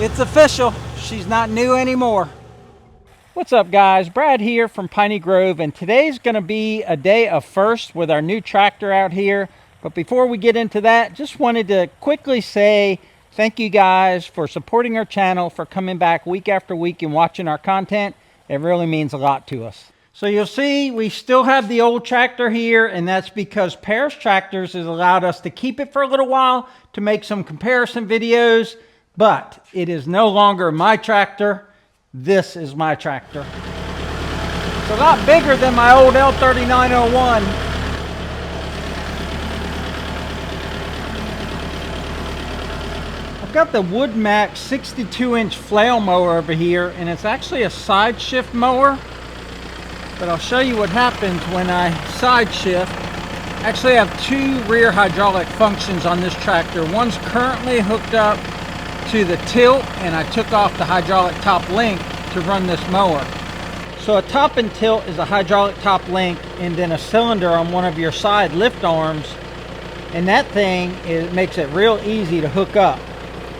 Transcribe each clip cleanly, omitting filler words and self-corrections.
It's official. She's not new anymore. What's up, guys? Brad here from Piney Grove, and today's going to be a day of firsts with our new tractor out here. But before we get into that, just wanted to quickly say thank you guys for supporting our channel, for coming back week after week and watching our content. It really means a lot to us. So you'll see we still have the old tractor here, and that's because Paris Tractors has allowed us to keep it for a little while to make some comparison videos. But it is no longer my tractor. This is my tractor. It's a lot bigger than my old L4801. I've got the Woodmax 62-inch flail mower over here, and it's actually a side shift mower. But I'll show you what happens when I side shift. Actually, I have two rear hydraulic functions on this tractor. One's currently hooked up to the tilt, and I took off the hydraulic top link to run this mower. So a top and tilt is a hydraulic top link, and then a cylinder on one of your side lift arms, and that thing makes it real easy to hook up.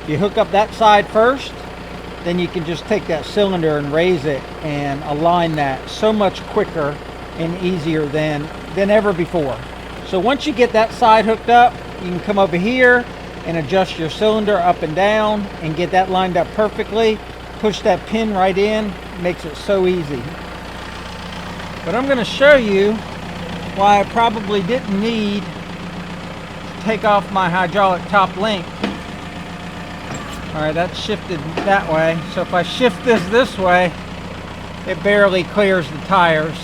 You hook up that side first, then you can just take that cylinder and raise it and align that so much quicker and easier than ever before. So once you get that side hooked up, you can come over here and adjust your cylinder up and down and get that lined up perfectly. Push that pin right in. It makes it so easy. But I'm going to show you why I probably didn't need to take off my hydraulic top link. Alright, that's shifted that way. So if I shift this way, it barely clears the tires.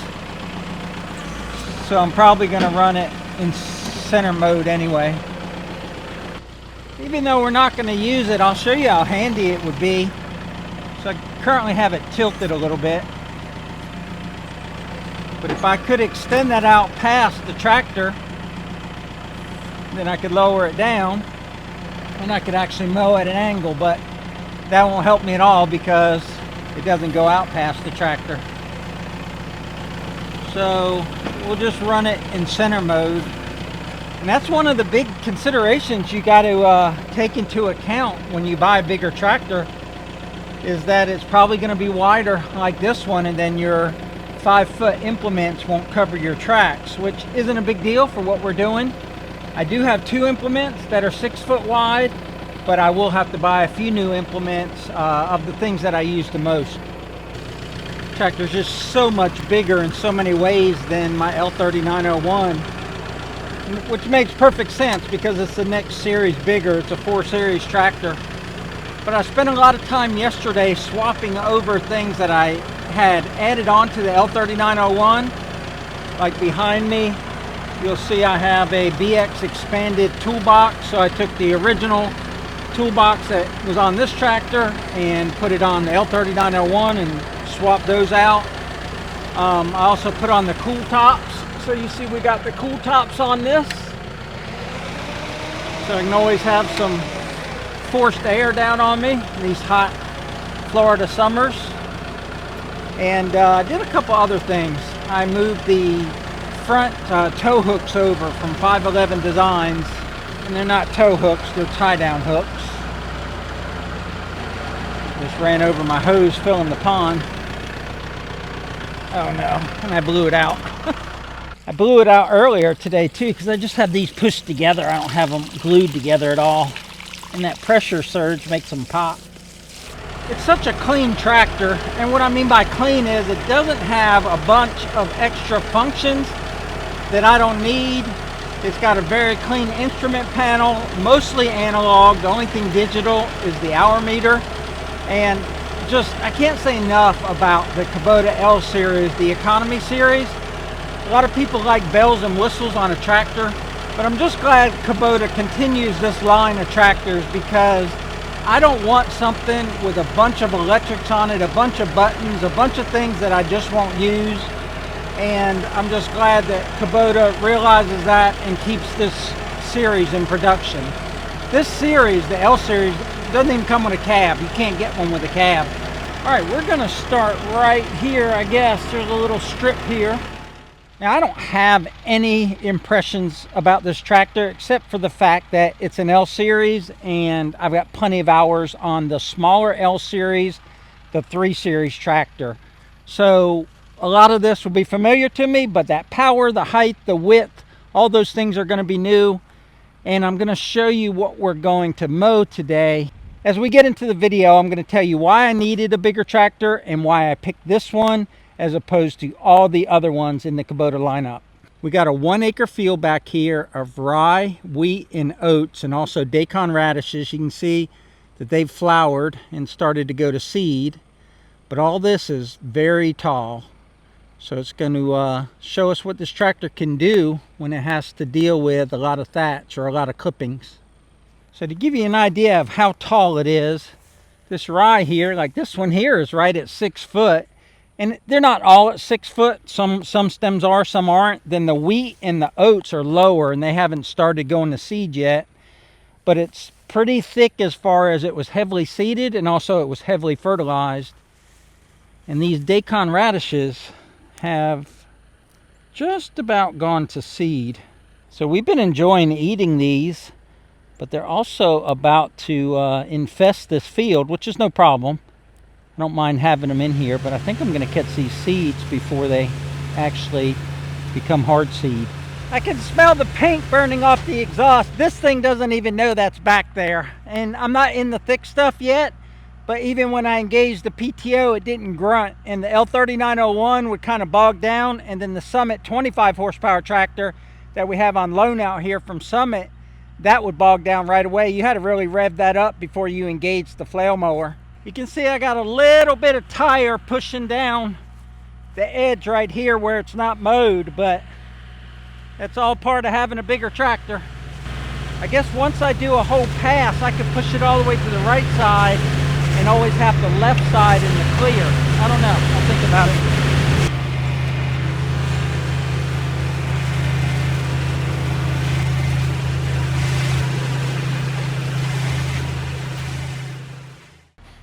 So I'm probably going to run it in center mode anyway. Even though we're not going to use it, I'll show you how handy it would be. So I currently have it tilted a little bit. But if I could extend that out past the tractor, then I could lower it down and I could actually mow at an angle, but that won't help me at all because it doesn't go out past the tractor. So we'll just run it in center mode. And that's one of the big considerations you got to take into account when you buy a bigger tractor, is that it's probably going to be wider like this one, and then your 5-foot implements won't cover your tracks, which isn't a big deal for what we're doing. I do have two implements that are 6 foot wide, but I will have to buy a few new implements of the things that I use the most. The tractor's just so much bigger in so many ways than my L4801. Which makes perfect sense because it's the next series bigger. It's a 4 series tractor. But I spent a lot of time yesterday swapping over things that I had added on to the L4801. Like behind me, you'll see I have a BX expanded toolbox. So I took the original toolbox that was on this tractor and put it on the L4801 and swapped those out. I also put on the cool tops. So you see we got the cool tops on this. So I can always have some forced air down on me in these hot Florida summers. And I did a couple other things. I moved the front tow hooks over from 511 Designs. And they're not tow hooks, they're tie down hooks. Just ran over my hose filling the pond. Oh no, and I blew it out. I blew it out earlier today too because I just have these pushed together. I don't have them glued together at all. And that pressure surge makes them pop. It's such a clean tractor, and what I mean by clean is it doesn't have a bunch of extra functions that I don't need. It's got a very clean instrument panel, mostly analog. The only thing digital is the hour meter. And just, I can't say enough about the Kubota L series, the economy series. A lot of people like bells and whistles on a tractor, but I'm just glad Kubota continues this line of tractors because I don't want something with a bunch of electrics on it, a bunch of buttons, a bunch of things that I just won't use. And I'm just glad that Kubota realizes that and keeps this series in production. This series, the L series, doesn't even come with a cab. You can't get one with a cab. All right, we're gonna start right here, I guess. There's a little strip here. Now, I don't have any impressions about this tractor except for the fact that it's an L series, and I've got plenty of hours on the smaller L series, the 3 series tractor. So a lot of this will be familiar to me, but that power, the height, the width, all those things are going to be new. And I'm going to show you what we're going to mow today. As we get into the video, I'm going to tell you why I needed a bigger tractor and why I picked this one as opposed to all the other ones in the Kubota lineup. We got a 1 acre field back here of rye, wheat, and oats, and also daikon radishes. You can see that they've flowered and started to go to seed, but all this is very tall. So it's going to show us what this tractor can do when it has to deal with a lot of thatch or a lot of clippings. So to give you an idea of how tall it is, this rye here, like this one here, is right at 6 foot. And they're not all at 6 foot. Some stems are, some aren't. Then the wheat and the oats are lower and they haven't started going to seed yet. But it's pretty thick as far as it was heavily seeded, and also it was heavily fertilized. And these daikon radishes have just about gone to seed. So we've been enjoying eating these, but they're also about to infest this field, which is no problem. I don't mind having them in here, but I think I'm going to catch these seeds before they actually become hard seed. I can smell the paint burning off the exhaust. This thing doesn't even know that's back there. And I'm not in the thick stuff yet, but even when I engaged the PTO, it didn't grunt. And the L4801 would kind of bog down, and then the Summit 25 horsepower tractor that we have on loan out here from Summit, that would bog down right away. You had to really rev that up before you engaged the flail mower. You can see I got a little bit of tire pushing down the edge right here where it's not mowed, but that's all part of having a bigger tractor. I guess once I do a whole pass, I could push it all the way to the right side and always have the left side in the clear. I don't know. I'll think about it.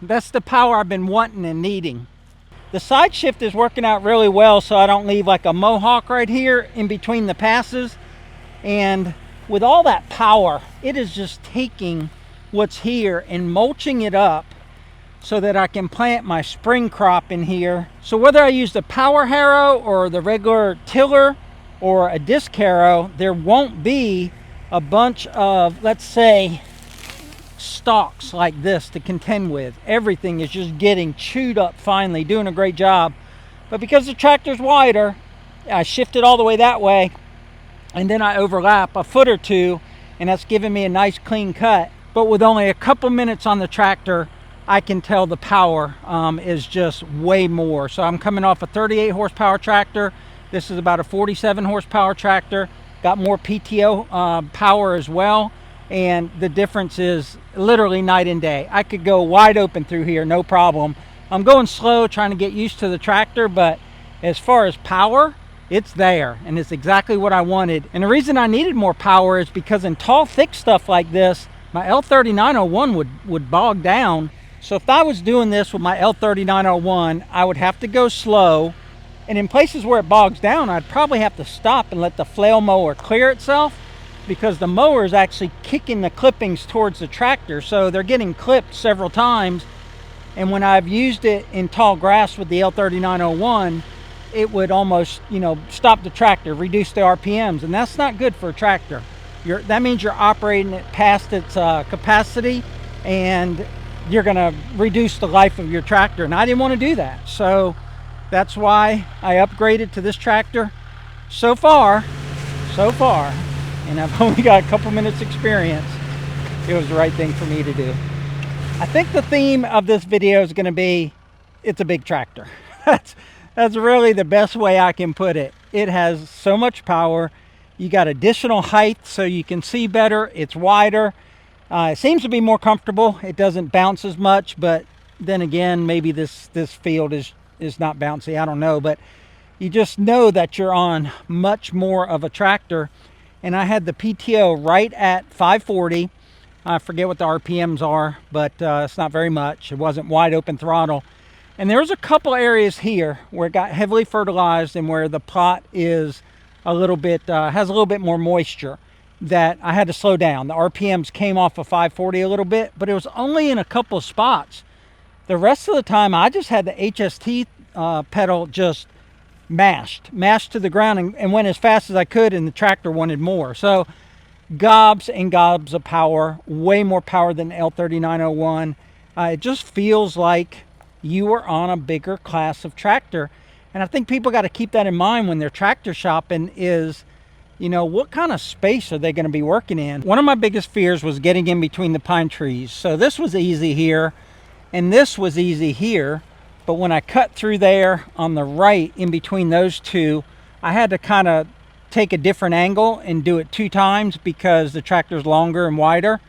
That's the power I've been wanting and needing. The side shift is working out really well, so I don't leave like a mohawk right here in between the passes. And with all that power, it is just taking what's here and mulching it up so that I can plant my spring crop in here. So whether I use the power harrow or the regular tiller or a disc harrow, there won't be a bunch of, let's say, stalks like this to contend with. Everything is just getting chewed up finally, doing a great job. But because the tractor's wider, I shift it all the way that way, and then I overlap a foot or two, and that's giving me a nice clean cut. But with only a couple minutes on the tractor, I can tell the power is just way more. So I'm coming off a 38 horsepower tractor. This is about a 47 horsepower tractor. Got more PTO power as well. And the difference is literally night and day. I could go wide open through here, no problem. I'm going slow, trying to get used to the tractor, but as far as power, it's there, and it's exactly what I wanted. And the reason I needed more power is because in tall, thick stuff like this, my L4901 would bog down. So if I was doing this with my L3901, I would have to go slow. And in places where it bogs down, I'd probably have to stop and let the flail mower clear itself, because the mower is actually kicking the clippings towards the tractor. So they're getting clipped several times. And when I've used it in tall grass with the L3901, it would almost, stop the tractor, reduce the RPMs. And that's not good for a tractor. That means you're operating it past its capacity, and you're going to reduce the life of your tractor. And I didn't want to do that. So that's why I upgraded to this tractor. So far, and I've only got a couple minutes experience, it was the right thing for me to do. I think the theme of this video is going to be, it's a big tractor. That's really the best way I can put it. It has so much power. You got additional height so you can see better. It's wider. It seems to be more comfortable. It doesn't bounce as much, but then again, maybe this field is not bouncy. I don't know, but you just know that you're on much more of a tractor. And I had the PTO right at 540. I forget what the RPMs are, but it's not very much. It wasn't wide open throttle. And there's a couple areas here where it got heavily fertilized and where the plot is a little bit, has a little bit more moisture, that I had to slow down. The RPMs came off of 540 a little bit, but it was only in a couple of spots. The rest of the time, I just had the HST pedal just mashed to the ground and went as fast as I could, and the tractor wanted more. So gobs and gobs of power, way more power than the L3901. It just feels like you are on a bigger class of tractor. And I think people got to keep that in mind when they're tractor shopping is, you know, what kind of space are they going to be working in? One of my biggest fears was getting in between the pine trees. So this was easy here, and this was easy here. But when I cut through there on the right in between those two, I had to kind of take a different angle and do it 2 times because the tractor's longer and wider.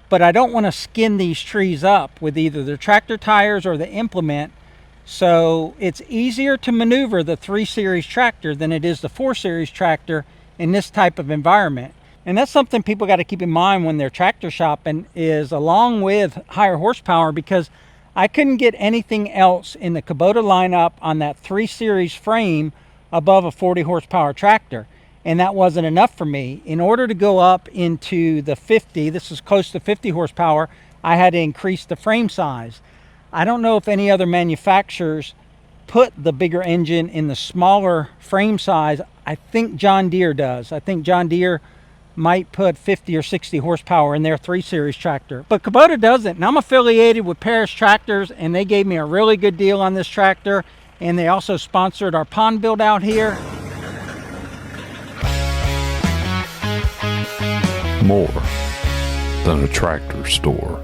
But I don't want to skin these trees up with either the tractor tires or the implement. So it's easier to maneuver the 3 Series tractor than it is the 4 Series tractor in this type of environment. And that's something people got to keep in mind when they're tractor shopping, is along with higher horsepower, because I couldn't get anything else in the Kubota lineup on that 3 Series frame above a 40 horsepower tractor. And that wasn't enough for me. In order to go up into the 50, this is close to 50 horsepower, I had to increase the frame size. I don't know if any other manufacturers put the bigger engine in the smaller frame size. I think John Deere does. I think John Deere might put 50 or 60 horsepower in their 3 Series tractor. But Kubota doesn't. And I'm affiliated with Paris Tractors, and they gave me a really good deal on this tractor. And they also sponsored our pond build out here. More than a tractor store.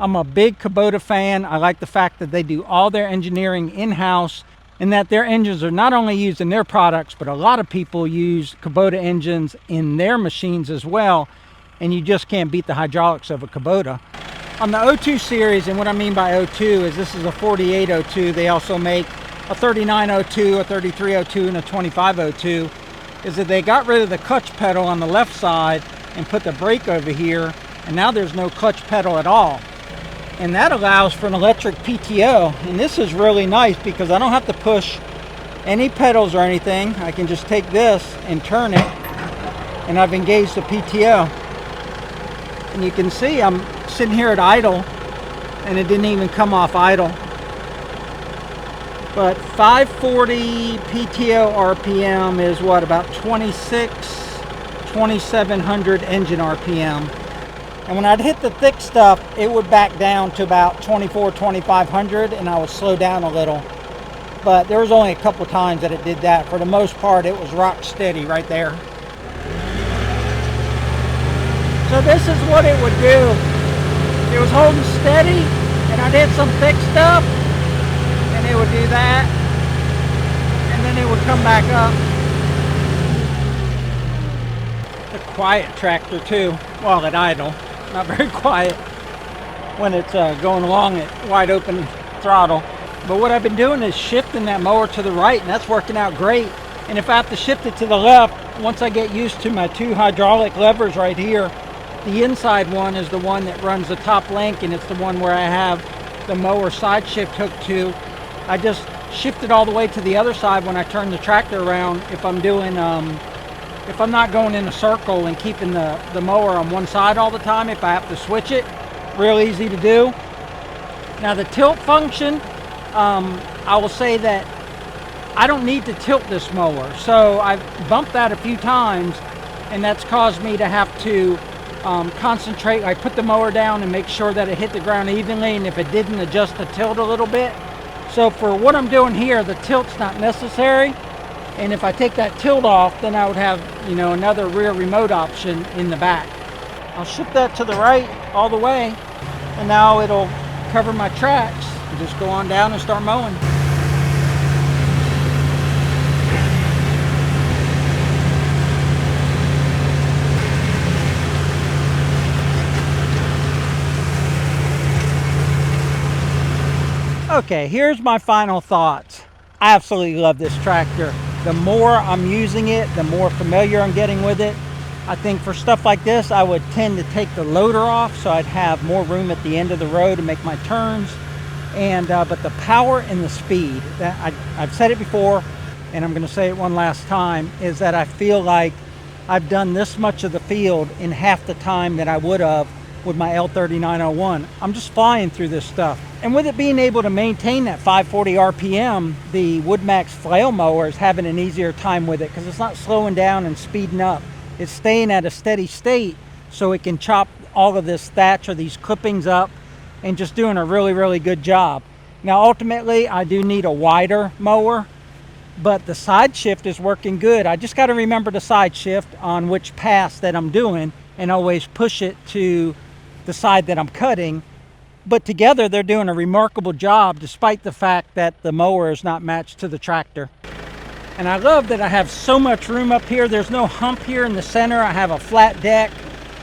I'm a big Kubota fan. I like the fact that they do all their engineering in-house, and that their engines are not only used in their products, but a lot of people use Kubota engines in their machines as well, and you just can't beat the hydraulics of a Kubota. On the 02 series, and what I mean by 02 is this is a 4802. They also make a 3902, a 3302, and a 2502. Is that they got rid of the clutch pedal on the left side and put the brake over here, and now there's no clutch pedal at all. And that allows for an electric PTO, and this is really nice because I don't have to push any pedals or anything. I can just take this and turn it, and I've engaged the PTO. And you can see I'm sitting here at idle, and it didn't even come off idle. But 540 PTO RPM is what, about 2700 engine RPM. And when I'd hit the thick stuff, it would back down to about 2500, and I would slow down a little. But there was only a couple times that it did that. For the most part, it was rock steady right there. So this is what it would do. It was holding steady, and I'd hit some thick stuff, and it would do that, and then it would come back up. A quiet tractor too, while at idle. Not very quiet when it's going along at wide open throttle. But what I've been doing is shifting that mower to the right, and that's working out great. And if I have to shift it to the left, once I get used to my 2 hydraulic levers right here, the inside one is the one that runs the top link, and it's the one where I have the mower side shift hooked to. I just shift it all the way to the other side when I turn the tractor around. If I'm doing if I'm not going in a circle and keeping the mower on one side all the time, if I have to switch it, real easy to do. Now the tilt function, I will say that I don't need to tilt this mower. So I've bumped that a few times, and that's caused me to have to concentrate. I put the mower down and make sure that it hit the ground evenly, and if it didn't, adjust the tilt a little bit. So for what I'm doing here, the tilt's not necessary. And if I take that tilt off, then I would have, you know, another rear remote option in the back. I'll shift that to the right all the way, and now it'll cover my tracks. And just go on down and start mowing. Okay, here's my final thoughts. I absolutely love this tractor. The more I'm using it, the more familiar I'm getting with it. I think for stuff like this, I would tend to take the loader off so I'd have more room at the end of the road to make my turns. And but the power and the speed, that I've said it before, and I'm going to say it one last time, is that I feel like I've done this much of the field in half the time that I would have with my L4802. I'm just flying through this stuff. And with it being able to maintain that 540 RPM, the Woodmax flail mower is having an easier time with it because it's not slowing down and speeding up. It's staying at a steady state so it can chop all of this thatch or these clippings up and just doing a really, really good job. Now, ultimately, I do need a wider mower, but the side shift is working good. I just got to remember the side shift on which pass that I'm doing and always push it to the side that I'm cutting. But together, they're doing a remarkable job despite the fact that the mower is not matched to the tractor. And I love that I have so much room up here. There's no hump here in the center. I have a flat deck.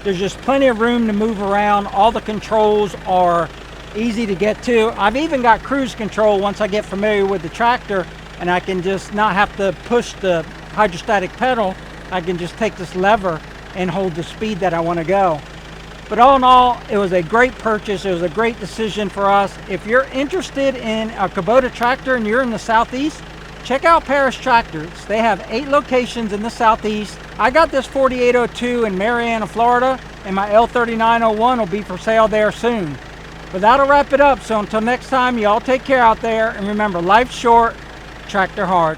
There's just plenty of room to move around. All the controls are easy to get to. I've even got cruise control once I get familiar with the tractor, and I can just not have to push the hydrostatic pedal. I can just take this lever and hold the speed that I want to go. But all in all, it was a great purchase. It was a great decision for us. If you're interested in a Kubota tractor and you're in the Southeast, check out Paris Tractors. They have 8 locations in the Southeast. I got this 4802 in Marianna, Florida, and my L3901 will be for sale there soon. But that'll wrap it up. So until next time, y'all take care out there. And remember, life's short, tractor hard.